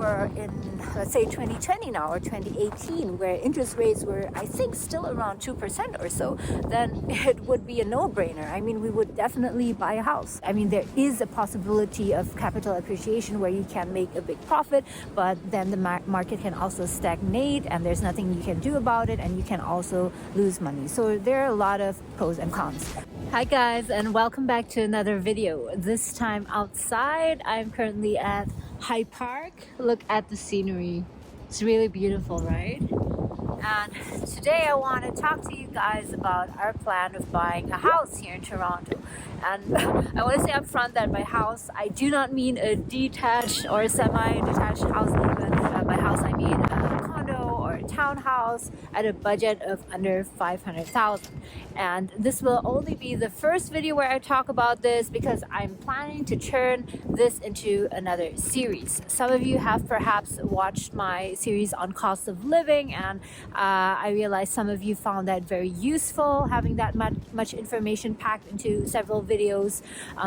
were in, let's say, 2020 now or 2018, where interest rates were, I think, still around 2% or so, then it would be a no-brainer. I mean, we would definitely buy a house. I mean, there is a possibility of capital appreciation where you can make a big profit, but then the market can also stagnate and there's nothing you can do about it, and you can also lose money. So there are a lot of pros and cons. Hi guys, and welcome back to another video. This time outside. I'm currently at Hyde Park. Look at the scenery. It's really beautiful, right? And today I want to talk to you guys about our plan of buying a house here in Toronto. And I want to say up front that by house, I do not mean a detached or semi-detached house even. By house, I mean a condo or a townhouse at a budget of under $500,000. And this will only be the first video where I talk about this because I'm planning to turn this into another series. Some of you have perhaps watched my series on cost of living, and I realize some of you found that very useful, having that much information packed into several videos.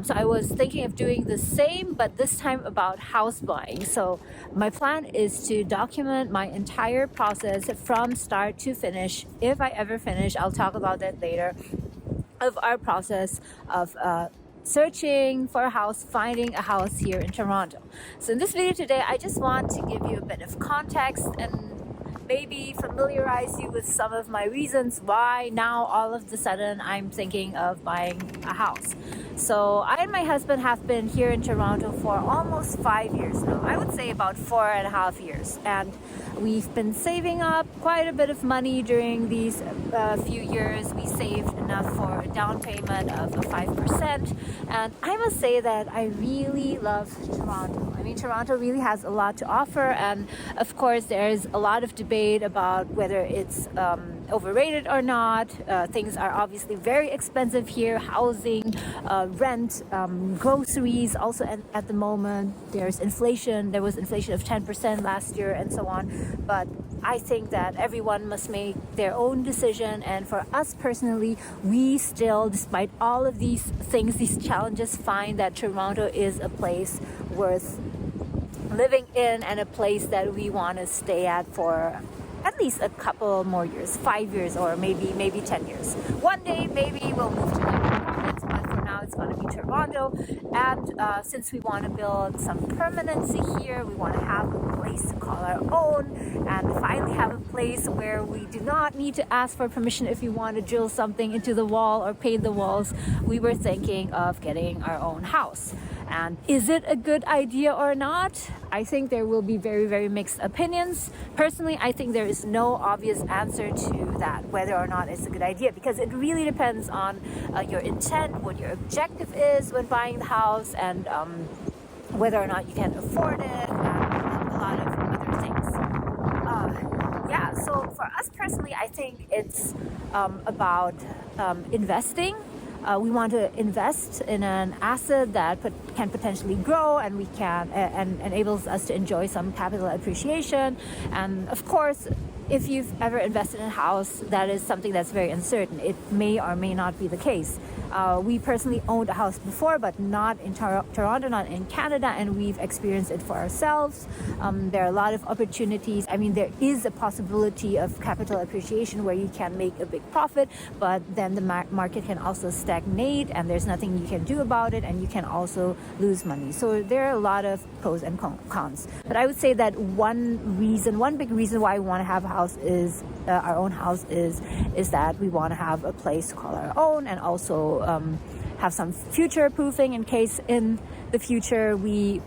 So I was thinking of doing the same, but this time about house buying. So my plan is to document my entire process from start to finish. If I ever finish, I'll talk about that later, of our process of searching for a house, finding a house here in Toronto. So in this video today, I just want to give you a bit of context and maybe familiarize you with some of my reasons why now all of a sudden I'm thinking of buying a house. So I and my husband have been here in Toronto for almost 5 years now. I would say about 4.5 years. And we've been saving up quite a bit of money during these few years. We saved enough for a down payment of 5%. And I must say that I really love Toronto. I mean, Toronto really has a lot to offer. And of course, there's a lot of debate about whether it's overrated or not. Things are obviously very expensive here. Housing, rent, groceries. Also at the moment, there's inflation. There was inflation of 10% last year and so on. But I think that everyone must make their own decision. And for us personally, we still, despite all of these things, these challenges, find that Toronto is a place worth living in and a place that we want to stay at for at least a couple more years, 5 years, or maybe 10 years. One day, maybe we'll move to another province, but for now it's going to be Toronto. And since we want to build some permanency here, we want to have a place to call our own and finally have a place where we do not need to ask for permission if we want to drill something into the wall or paint the walls. We were thinking of getting our own house. And is it a good idea or not? I think there will be very, very mixed opinions. Personally, I think there is no obvious answer to that, whether or not it's a good idea, because it really depends on your intent, what your objective is when buying the house, and whether or not you can afford it, and a lot of other things. Yeah, so for us personally, I think it's about investing. We want to invest in an asset that can potentially grow, and we can and enables us to enjoy some capital appreciation. And of course, if you've ever invested in a house, that is something that's very uncertain. It may or may not be the case. We personally owned a house before, but not in Toronto, not in Canada, and we've experienced it for ourselves. There are a lot of opportunities. I mean, there is a possibility of capital appreciation where you can make a big profit, but then the market can also stagnate and there's nothing you can do about it, and you can also lose money. So there are a lot of pros and cons. But I would say that one big reason why we want to have a house is our own house is that we want to have a place to call our own, and also have some future proofing in case in the future we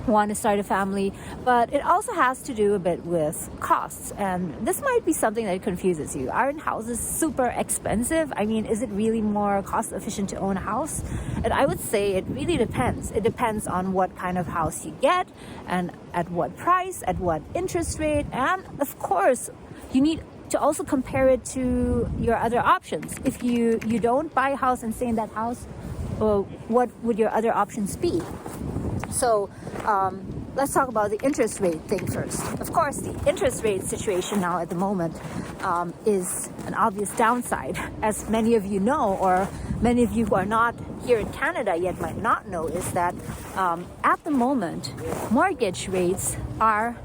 want to start a family. But it also has to do a bit with costs, and this might be something that confuses you. Aren't houses super expensive? I mean, is it really more cost efficient to own a house? And I would say it really depends. It depends on what kind of house you get, and at what price, at what interest rate, and of course you need to also compare it to your other options. If you don't buy a house and stay in that house, well, what would your other options be? So let's talk about the interest rate thing first. Of course, the interest rate situation now at the moment is an obvious downside. As many of you know, or many of you who are not here in Canada yet might not know is that at the moment, mortgage rates are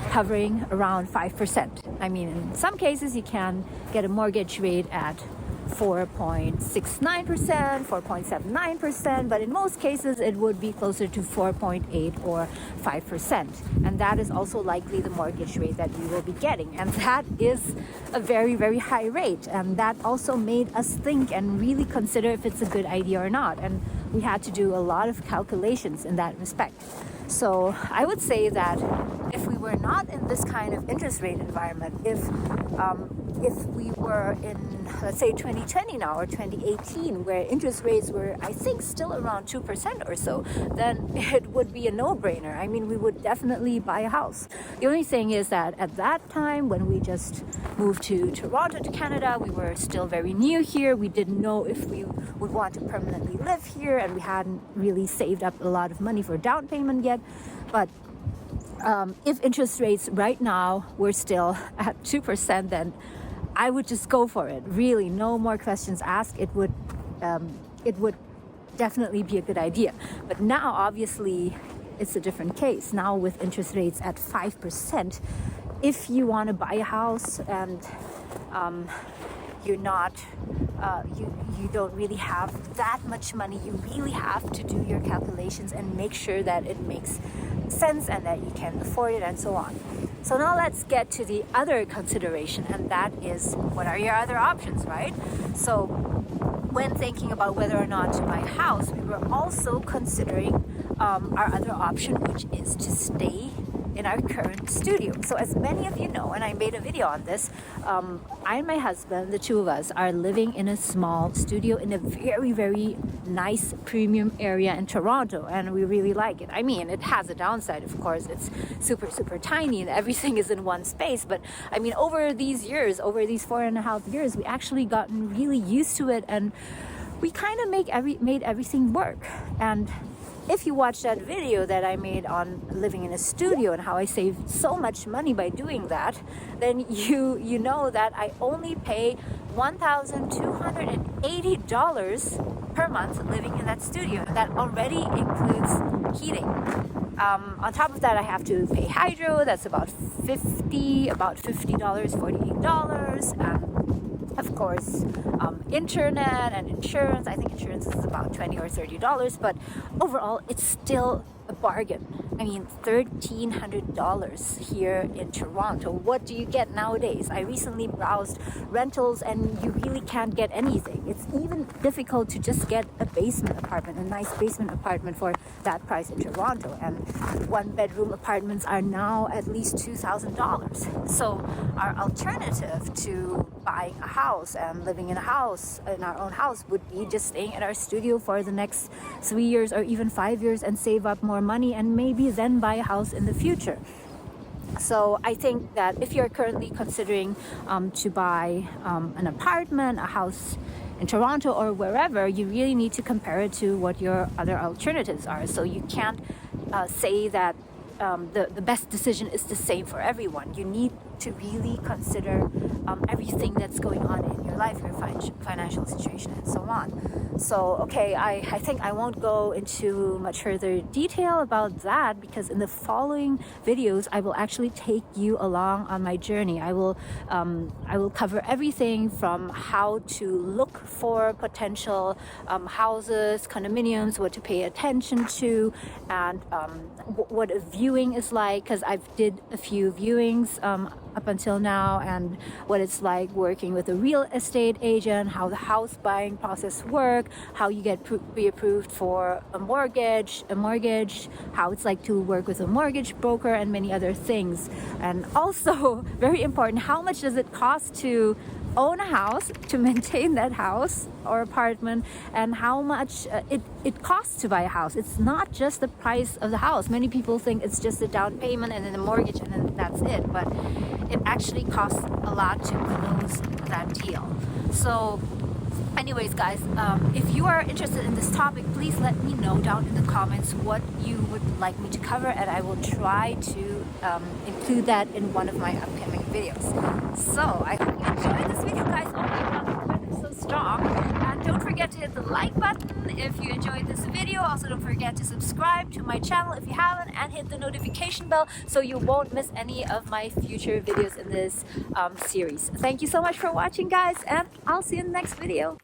hovering around 5%. I mean, in some cases, you can get a mortgage rate at 4.69%, 4.79%, but in most cases it would be closer to 4.8 or 5%. And that is also likely the mortgage rate that we will be getting. And that is a very, very high rate. And that also made us think and really consider if it's a good idea or not. And we had to do a lot of calculations in that respect. So I would say that if we were not in this kind of interest rate environment, if we were in, let's say, 2020 now or 2018, where interest rates were, I think, still around 2% or so, then it would be a no-brainer. I mean, we would definitely buy a house. The only thing is that at that time, when we just moved to Toronto, to Canada, we were still very new here. We didn't know if we would want to permanently live here, and we hadn't really saved up a lot of money for down payment yet. But if interest rates right now were still at 2%, then I would just go for it. Really, no more questions asked. It would definitely be a good idea. But now, obviously, it's a different case. Now, with interest rates at 5%, if you want to buy a house and you're not, you don't really have that much money, you really have to do your calculations and make sure that it makes sense and that you can afford it and so on. So now let's get to the other consideration, and that is, what are your other options, right? So when thinking about whether or not to buy a house, we were also considering our other option, which is to stay in our current studio. So as many of you know, and I made a video on this, I and my husband, the two of us, are living in a small studio in a very, very nice premium area in Toronto, and we really like it. I mean, it has a downside, of course. It's super, super tiny and everything is in one space, but I mean, over these years, over these 4.5 years, we actually gotten really used to it, and we kind of made everything work. And if you watch that video that I made on living in a studio and how I saved so much money by doing that, then you know that I only pay $1,280 per month living in that studio. That already includes heating. On top of that, I have to pay hydro. That's about $50, $48. Of course, internet and insurance. I think insurance is about $20 or $30, but overall, it's still a bargain. I mean, $1,300 here in Toronto. What do you get nowadays? I recently browsed rentals, and you really can't get anything. It's even difficult to just get a basement apartment, a nice basement apartment for that price in Toronto. And one-bedroom apartments are now at least $2,000. So our alternative to buying a house and living in our own house, would be just staying in our studio for the next 3 years or even 5 years and save up more money and maybe then buy a house in the future. So I think that if you're currently considering to buy an apartment, a house in Toronto or wherever, you really need to compare it to what your other alternatives are. So you can't say that the best decision is the same for everyone. You need to really consider everything that's going on in your life, your financial situation, and so on. So, okay, I think I won't go into much further detail about that, because in the following videos, I will actually take you along on my journey. I will cover everything from how to look for potential houses, condominiums, what to pay attention to, and what a viewing is like, because I've did a few viewings up until now, and what it's like working with a real estate agent, how the house buying process works, how you get pre-approved for a mortgage, how it's like to work with a mortgage broker, and many other things. And also, very important, how much does it cost to own a house, to maintain that house or apartment, and how much it costs to buy a house. It's not just the price of the house. Many people think it's just the down payment and then the mortgage and then that's it, but it actually costs a lot to close that deal. So anyways, guys, if you are interested in this topic, please let me know down in the comments what you would like me to cover, and I will try to include that in one of my upcoming videos. So I hope you enjoyed this video, guys. Oh my god, the wind is so strong, and don't forget to hit the like button if you enjoyed this video. Also, don't forget to subscribe to my channel if you haven't, and hit the notification bell so you won't miss any of my future videos in this series. Thank you so much for watching, guys, and I'll see you in the next video.